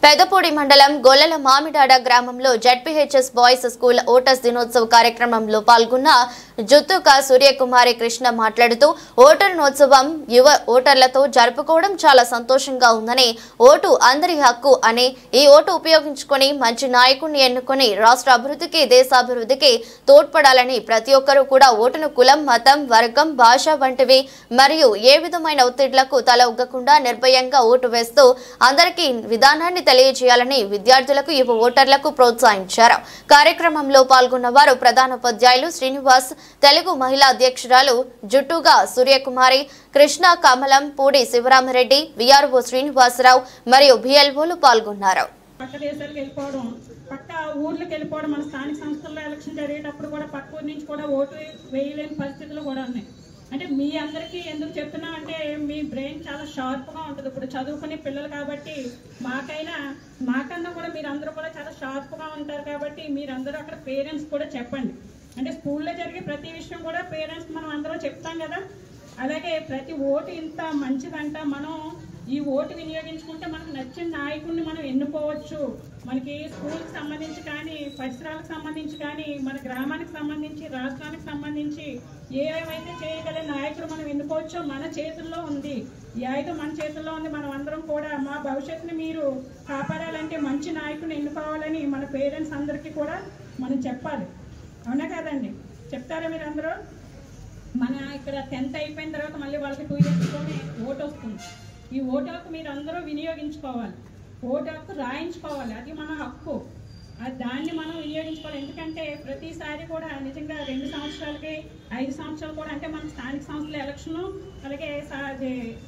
పెదపూడి మండలం గొల్లల మామిడాడ గ్రామంలో ZPHS boys school voters దినోత్సవ కార్యక్రమంలో పాల్గొన్న జుత్తుక సూర్యకుమారి కృష్ణ మాట్లాడుతూ ఓటర్ దినోత్సవం యువ ఓటర్లతో జరుపుకోవడం చాలా సంతోషంగా ఉందని, ఓటు అందరి హక్కు అని, ఈ ఓటు ఉపయోగించుకొని మంచి నాయకుడిని ఎన్నుకొని రాష్ట్ర అభివృద్ధికి దేశాభివృద్ధికి తోడ్పడాలని, ప్రతి ఒక్కరూ కూడా ఓటును కులం, మతం, వర్గం, భాష వంటివి మరియు ఏ విధమైన ఒత్తిళ్లకు తల ఉగ్గకుండా నిర్భయంగా ఓటు వేస్తూ అందరికీ విధానాన్ని తెలియజేయాలని విద్యార్థులకు యువ ఓటర్లకు ప్రోత్సహించారు. కార్యక్రమంలో పాల్గొన్న వారు ప్రధానోపాధ్యాయులు శ్రీనివాస్, తెలుగు మహిళా అధ్యక్షురాలు జుట్టుగా సూర్యకుమారి కృష్ణ, కమలం, పూడి శివరామరెడ్డి, విఆర్ఓ శ్రీనివాసరావు మరియు బిఎల్ఓలు పాల్గొన్నారు. పక్క దేశాలకు వెళ్ళిపోవడం, పక్క ఊర్లకు వెళ్ళిపోవడం, మన స్థానిక సంస్థల్లో ఎలక్షన్ జరిగేటప్పుడు కూడా పక్క ఊరి నుంచి కూడా ఓటు వేయలేని పరిస్థితులు కూడా ఉన్నాయి. అంటే మీ అందరికీ ఎందుకు చెప్తున్నా అంటే మీ బ్రెయిన్ చాలా షార్ప్గా ఉంటుంది. ఇప్పుడు చదువుకునే పిల్లలు కాబట్టి మాకన్నా కూడా మీరందరూ కూడా చాలా షార్ప్గా ఉంటారు కాబట్టి మీరందరూ అక్కడ పేరెంట్స్ కూడా చెప్పండి. అంటే స్కూల్లో జరిగే ప్రతి విషయం కూడా పేరెంట్స్ మనం అందరం చెప్తాం కదా. అలాగే ప్రతి ఓటు ఇంత మంచిదంట, మనం ఈ ఓటు వినియోగించుకుంటే మనకు నచ్చిన నాయకుడిని మనం ఎన్నుకోవచ్చు. మనకి స్కూల్కి సంబంధించి కానీ, పరిసరాలకు సంబంధించి కానీ, మన గ్రామానికి సంబంధించి, రాష్ట్రానికి సంబంధించి ఏవైతే చేయగల నాయకుడు మనం ఎన్నుకోవచ్చో మన చేతుల్లో ఉంది. ఈ ఆయుధం మన చేతుల్లో ఉంది. మనం అందరం కూడా మా భవిష్యత్తుని మీరు కాపాడాలంటే మంచి నాయకుడిని ఎన్నుకోవాలని మన పేరెంట్స్ అందరికీ కూడా మనం చెప్పాలి. అవునా కదండి? చెప్తారా మీరు అందరూ? మన ఇక్కడ 10th అయిపోయిన తర్వాత మళ్ళీ వాళ్ళకి 2 yearsలోనే ఓటు వస్తుంది. ఈ ఓటు హక్కు మీరు అందరూ వినియోగించుకోవాలి. ఓటు హక్కు రాయించుకోవాలి. అది మన హక్కు. దాన్ని మనం వినియోగించుకోవాలి. ఎందుకంటే ప్రతిసారి కూడా నిజంగా 2 సంవత్సరాలకి 5 సంవత్సరాలు కూడా, అంటే మన స్థానిక సంస్థల ఎలక్షను, అలాగే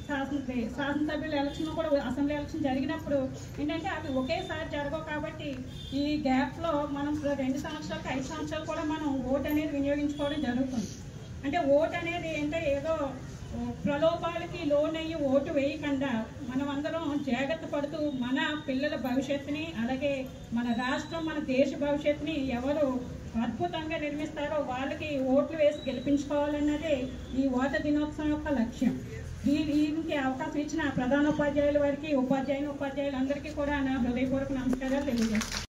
శాసనసభ్యుల ఎలక్షన్ కూడా, అసెంబ్లీ ఎలక్షన్ జరిగినప్పుడు ఏంటంటే అవి ఒకేసారి జరగవు. కాబట్టి ఈ గ్యాప్లో మనం 2 సంవత్సరాలకి 5 సంవత్సరాలు కూడా మనం ఓటు అనేది వినియోగించుకోవడం జరుగుతుంది. అంటే ఓటు అనేది ఏంటంటే ఏదో ప్రలోభాలకి లోనయ్యి ఓటు వేయకుండా మనం అందరం జాగ్రత్త పడుతూ మన పిల్లల భవిష్యత్తుని, అలాగే మన రాష్ట్రం, మన దేశ భవిష్యత్తుని ఎవరు అద్భుతంగా నిర్మిస్తారో వాళ్ళకి ఓట్లు వేసి గెలిపించుకోవాలన్నదే ఈ ఓటర్ దినోత్సవం యొక్క లక్ష్యం. దీనికి అవకాశం ఇచ్చిన ప్రధానోపాధ్యాయుల వారికి, ఉపాధ్యాయులందరికీ కూడా నా హృదయపూర్వక నమస్కారాలు తెలియజేస్తాను.